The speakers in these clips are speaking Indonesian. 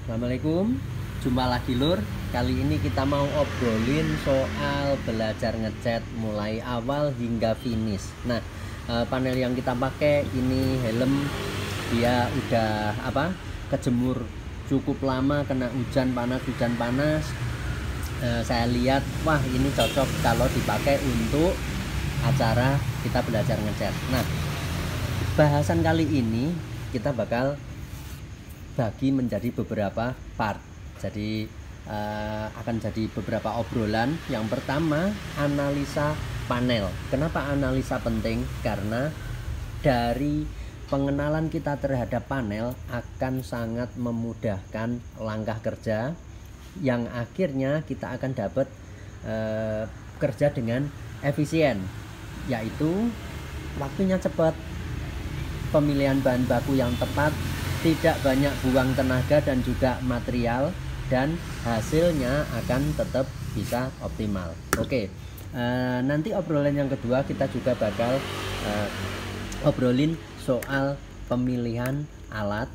Assalamualaikum, jumpa lagi lur. Kali ini kita mau obrolin soal belajar ngecat mulai awal hingga finish. Nah, panel yang kita pakai ini helm, dia udah kejemur cukup lama, kena hujan panas. Saya lihat, wah ini cocok kalau dipakai untuk acara kita belajar ngecat. Nah, bahasan kali ini kita bakal bagi menjadi beberapa part. Jadi akan jadi beberapa obrolan. Yang pertama, analisa panel. Kenapa analisa penting? Karena dari pengenalan kita terhadap panel akan sangat memudahkan langkah kerja yang akhirnya kita akan dapat kerja dengan efisien, yaitu waktunya cepat, pemilihan bahan baku yang tepat, tidak banyak buang tenaga dan juga material, dan hasilnya akan tetap bisa optimal. Oke, nanti obrolan yang kedua kita juga bakal obrolin soal pemilihan alat,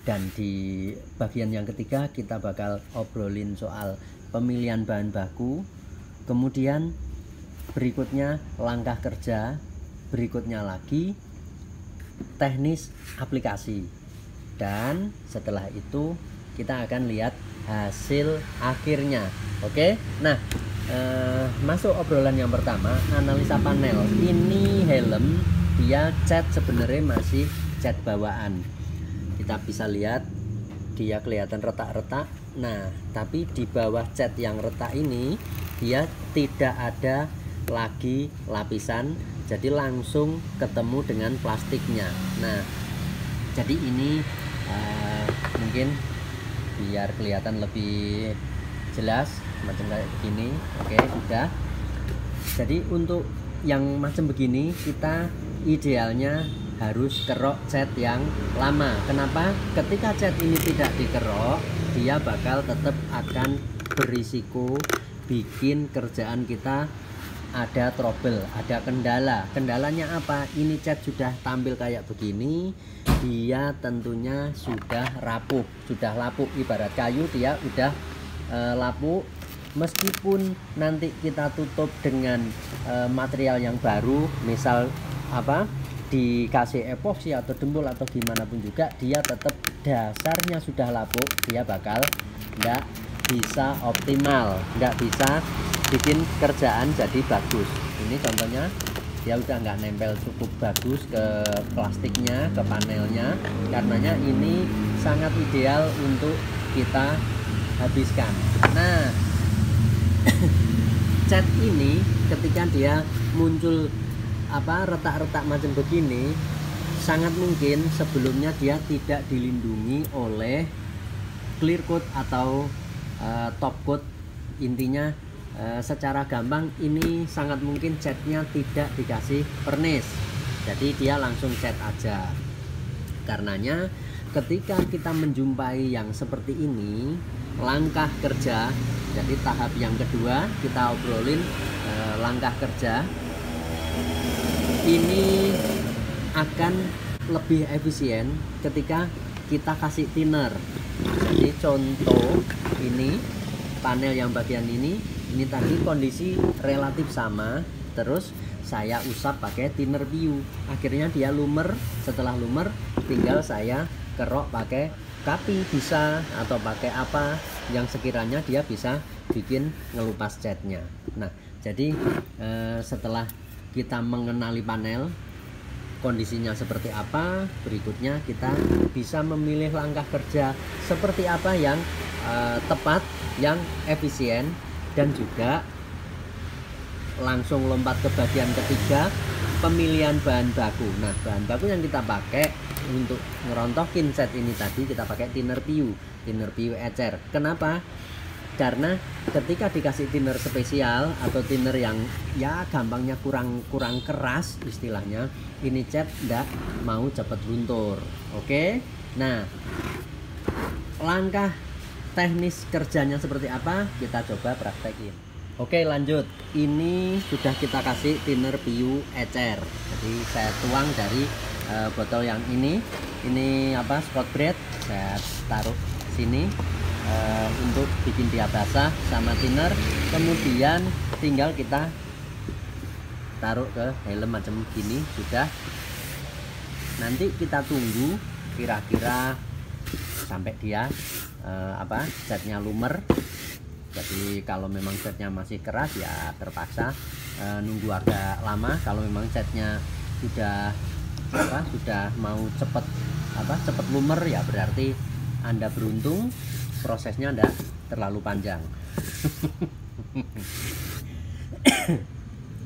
dan di bagian yang ketiga kita bakal obrolin soal pemilihan bahan baku, kemudian berikutnya langkah kerja, berikutnya lagi teknis aplikasi. Dan setelah itu kita akan lihat hasil akhirnya. Oke, nah masuk obrolan yang pertama, analisa panel. Ini helm, dia cat sebenarnya masih cat bawaan. Kita bisa lihat dia kelihatan retak-retak. Nah, tapi di bawah cat yang retak ini dia tidak ada lagi lapisan, jadi langsung ketemu dengan plastiknya. Nah, jadi ini mungkin biar kelihatan lebih jelas macam kayak begini. Oke, sudah. Jadi untuk yang macam begini kita idealnya harus kerok cat yang lama. Kenapa? Ketika cat ini tidak dikerok, dia bakal tetap akan berisiko bikin kerjaan kita ada trouble, ada kendala. Kendalanya apa? Ini cat sudah tampil kayak begini, dia tentunya sudah rapuh, sudah lapuk. Ibarat kayu, dia udah lapuk. Meskipun nanti kita tutup dengan material yang baru, misal dikasih epoksi atau dempul atau gimana pun juga, dia tetap dasarnya sudah lapuk, dia bakal nggak bisa optimal, nggak bisa bikin kerjaan jadi bagus. Ini contohnya dia udah nggak nempel cukup bagus ke plastiknya, ke panelnya. Karenanya ini sangat ideal untuk kita habiskan. Nah, cat ini ketika dia muncul retak-retak macam begini, sangat mungkin sebelumnya dia tidak dilindungi oleh clear coat atau top coat. Intinya secara gampang ini sangat mungkin catnya tidak dikasih pernis, jadi dia langsung cat aja. Karenanya ketika kita menjumpai yang seperti ini, langkah kerja, jadi tahap yang kedua kita obrolin langkah kerja ini akan lebih efisien ketika kita kasih thinner. Jadi contoh ini panel yang bagian ini tadi kondisi relatif sama, terus saya usap pakai thinner PU, akhirnya dia lumer. Setelah lumer tinggal saya kerok pakai kapi bisa, atau pakai apa yang sekiranya dia bisa bikin ngelupas catnya. Nah, jadi setelah kita mengenali panel kondisinya seperti apa, berikutnya kita bisa memilih langkah kerja seperti apa yang tepat, yang efisien, dan juga langsung lompat ke bagian ketiga, pemilihan bahan baku. Nah, bahan baku yang kita pakai untuk ngerontokin cat ini tadi kita pakai thinner PU ecer. Kenapa? Karena ketika dikasih thinner spesial atau thinner yang ya gampangnya kurang keras istilahnya, ini cat ndak mau cepet luntur. Oke, nah langkah teknis kerjanya seperti apa kita coba praktekin. Oke, lanjut. Ini sudah kita kasih thinner PU ecer. Jadi saya tuang dari botol yang ini Scotch Brite, saya taruh sini untuk bikin dia basah sama thinner. Kemudian tinggal kita taruh ke helm macam gini sudah. Nanti kita tunggu kira-kira sampai dia catnya lumer. Jadi kalau memang catnya masih keras ya terpaksa nunggu agak lama. Kalau memang catnya sudah mau cepet lumer ya berarti Anda beruntung, prosesnya tidak terlalu panjang.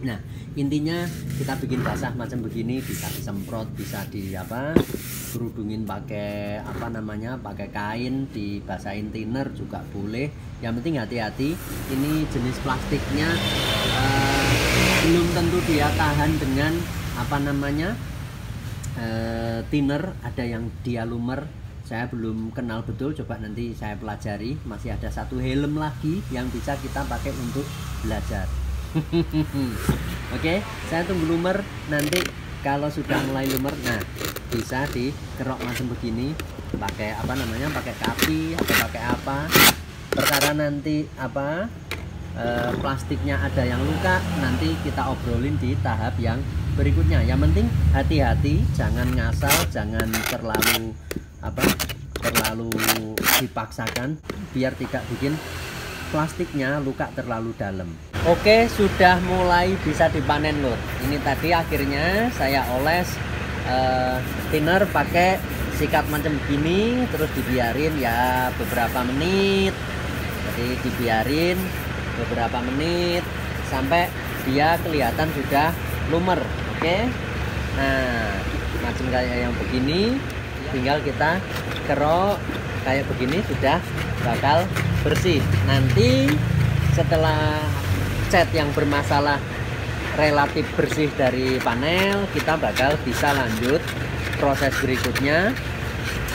Nah, intinya kita bikin basah macam begini, bisa disemprot, bisa kerudungin pakai pakai kain, dibasahin thinner juga boleh. Yang penting hati-hati, ini jenis plastiknya belum tentu dia tahan dengan thinner. Ada yang dia lumer, saya belum kenal betul, coba nanti saya pelajari. Masih ada satu helm lagi yang bisa kita pakai untuk belajar. Oke, saya tunggu lumer. Nanti kalau sudah mulai lumer, nah bisa dikerok macam begini, pakai pakai kapi atau pakai apa. Perkara nanti plastiknya ada yang luka, nanti kita obrolin di tahap yang berikutnya. Yang penting hati-hati, jangan ngasal, jangan terlalu dipaksakan, biar tidak bikin plastiknya luka terlalu dalam. Oke, sudah mulai bisa dipanen lur. Ini tadi akhirnya saya oles thinner pakai sikat macam begini, terus dibiarin ya beberapa menit. Jadi dibiarin beberapa menit sampai dia kelihatan sudah lumer. Oke, nah macam kayak yang begini, tinggal kita kerok kayak begini sudah bakal bersih. Nanti setelah cat yang bermasalah relatif bersih dari panel, kita bakal bisa lanjut proses berikutnya,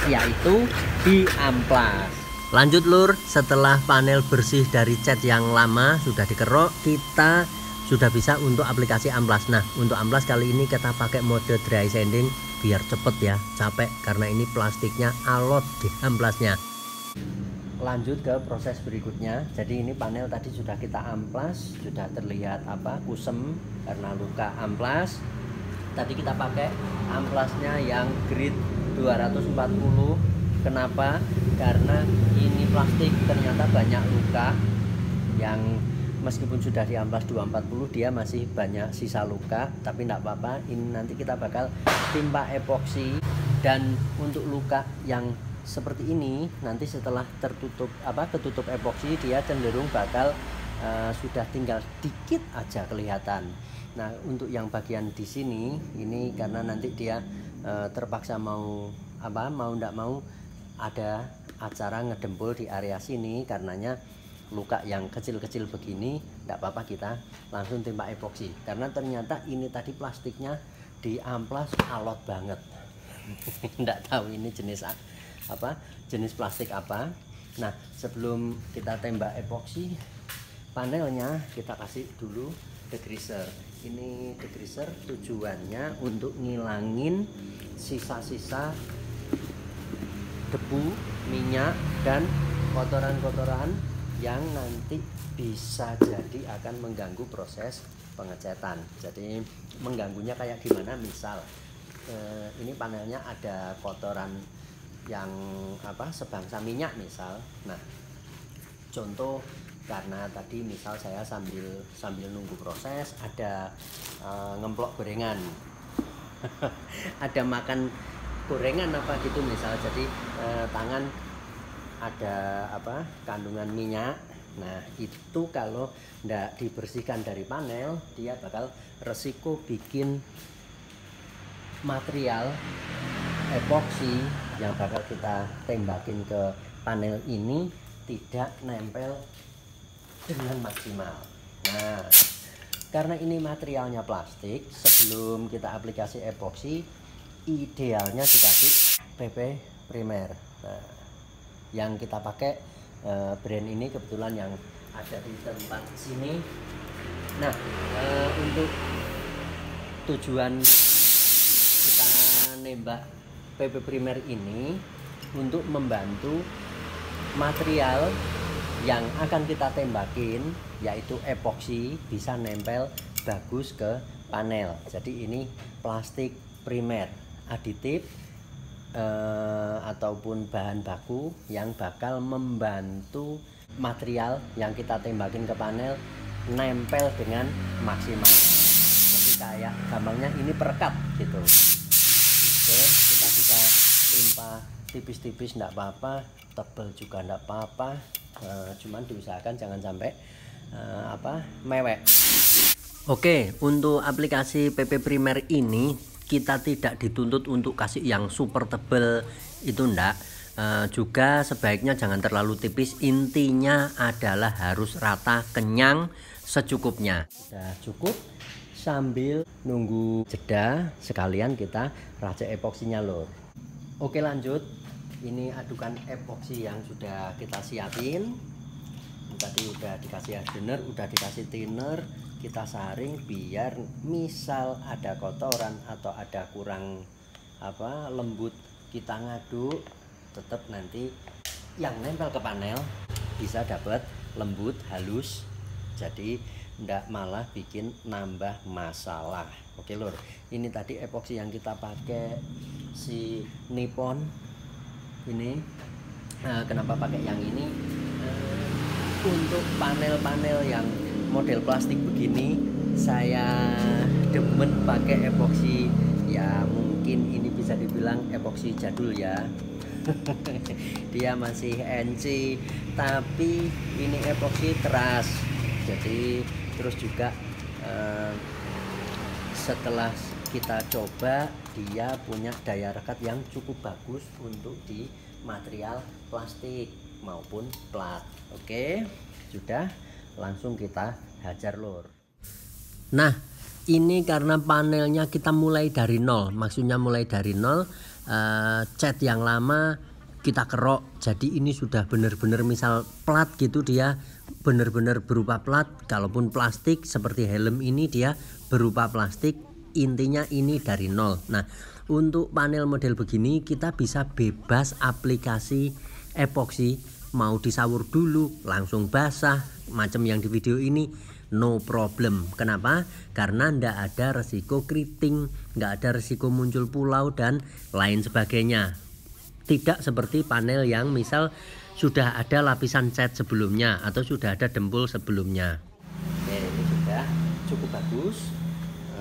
yaitu di amplas. Lanjut lur, setelah panel bersih dari cat yang lama sudah dikerok, kita sudah bisa untuk aplikasi amplas. Nah, untuk amplas kali ini kita pakai mode dry sanding biar cepet ya, capek karena ini plastiknya alot di amplasnya. Lanjut ke proses berikutnya. Jadi ini panel tadi sudah kita amplas, sudah terlihat kusem karena luka amplas. Tadi kita pakai amplasnya yang grade 240. Kenapa? Karena ini plastik ternyata banyak luka yang meskipun sudah diamplas 240 dia masih banyak sisa luka, tapi tidak apa-apa. Ini nanti kita bakal timpa epoksi, dan untuk luka yang seperti ini nanti setelah ketutup epoksi dia cenderung bakal sudah tinggal dikit aja kelihatan. Nah, untuk yang bagian di sini ini karena nanti dia terpaksa mau ndak mau ada acara ngedempul di area sini, karenanya luka yang kecil-kecil begini tidak apa-apa, kita langsung timpa epoksi karena ternyata ini tadi plastiknya di amplas alot banget. Tidak tahu ini jenis plastik apa. Nah, sebelum kita tembak epoksi panelnya, kita kasih dulu degreaser. Ini degreaser tujuannya untuk ngilangin sisa-sisa debu, minyak, dan kotoran-kotoran yang nanti bisa jadi akan mengganggu proses pengecatan. Jadi mengganggunya kayak gimana? Misal ini panelnya ada kotoran yang sebangsa minyak misal. Nah, contoh karena tadi misal saya sambil nunggu proses ada ngemplok gorengan. Ada makan gorengan gitu misal, jadi tangan ada kandungan minyak. Nah, itu kalau tidak dibersihkan dari panel, dia bakal resiko bikin material epoksi yang bakal kita tembakin ke panel ini tidak nempel dengan maksimal. Nah, karena ini materialnya plastik, sebelum kita aplikasi epoksi idealnya dikasih PP primer. Nah, yang kita pakai brand ini kebetulan yang ada di tempat sini. Nah, untuk tujuan kita nembak PP primer ini untuk membantu material yang akan kita tembakin yaitu epoksi bisa nempel bagus ke panel. Jadi ini plastik primer aditif ataupun bahan baku yang bakal membantu material yang kita tembakin ke panel nempel dengan maksimal. Jadi kayak gampangnya ini perekat gitu. Oke, kita bisa timpa tipis-tipis enggak apa-apa, tebal juga enggak apa-apa. Cuman diusahakan jangan sampai mewek. Oke, untuk aplikasi PP Primer ini kita tidak dituntut untuk kasih yang super tebal, itu enggak. Juga sebaiknya jangan terlalu tipis. Intinya adalah harus rata, kenyang, secukupnya. Sudah cukup. Sambil nunggu jeda sekalian kita racik epoksinya lur. Oke, lanjut. Ini adukan epoksi yang sudah kita siapin. Tadi udah dikasih hardener, udah dikasih thinner. Kita saring biar misal ada kotoran atau ada kurang lembut, kita ngaduk, tetap nanti yang nempel ke panel bisa dapat lembut, halus. Jadi ndak malah bikin nambah masalah. Oke lur, ini tadi epoksi yang kita pakai si Nippon ini. Kenapa pakai yang ini? Untuk panel-panel yang model plastik begini saya demen pakai epoksi ya, mungkin ini bisa dibilang epoksi jadul ya. Dia masih NC tapi ini epoksi keras. Jadi terus juga setelah kita coba dia punya daya rekat yang cukup bagus untuk di material plastik maupun plat. Oke, sudah, langsung kita hajar lur. Nah, ini karena panelnya kita mulai dari nol, maksudnya mulai dari nol, cat yang lama kita kerok, jadi ini sudah benar-benar misal plat gitu, dia benar-benar berupa plat. Kalaupun plastik seperti helm ini dia berupa plastik, intinya ini dari nol. Nah, untuk panel model begini kita bisa bebas aplikasi epoksi, mau disawur dulu langsung basah macam yang di video ini, no problem. Kenapa? Karena ndak ada resiko keriting, nggak ada resiko muncul pulau dan lain sebagainya. Tidak seperti panel yang misal sudah ada lapisan cat sebelumnya atau sudah ada dempul sebelumnya. Oke, ini sudah cukup bagus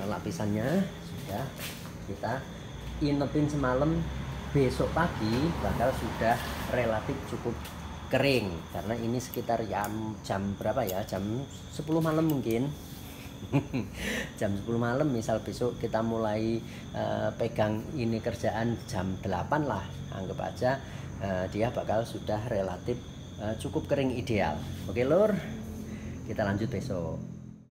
lapisannya, sudah kita inepin semalam, besok pagi bakal sudah relatif cukup kering. Karena ini sekitar jam berapa ya, jam 10 malam mungkin. Jam 10 malam, misal besok kita mulai pegang ini kerjaan jam 8 lah, anggap aja dia bakal sudah relatif cukup kering ideal. Oke lur, kita lanjut besok.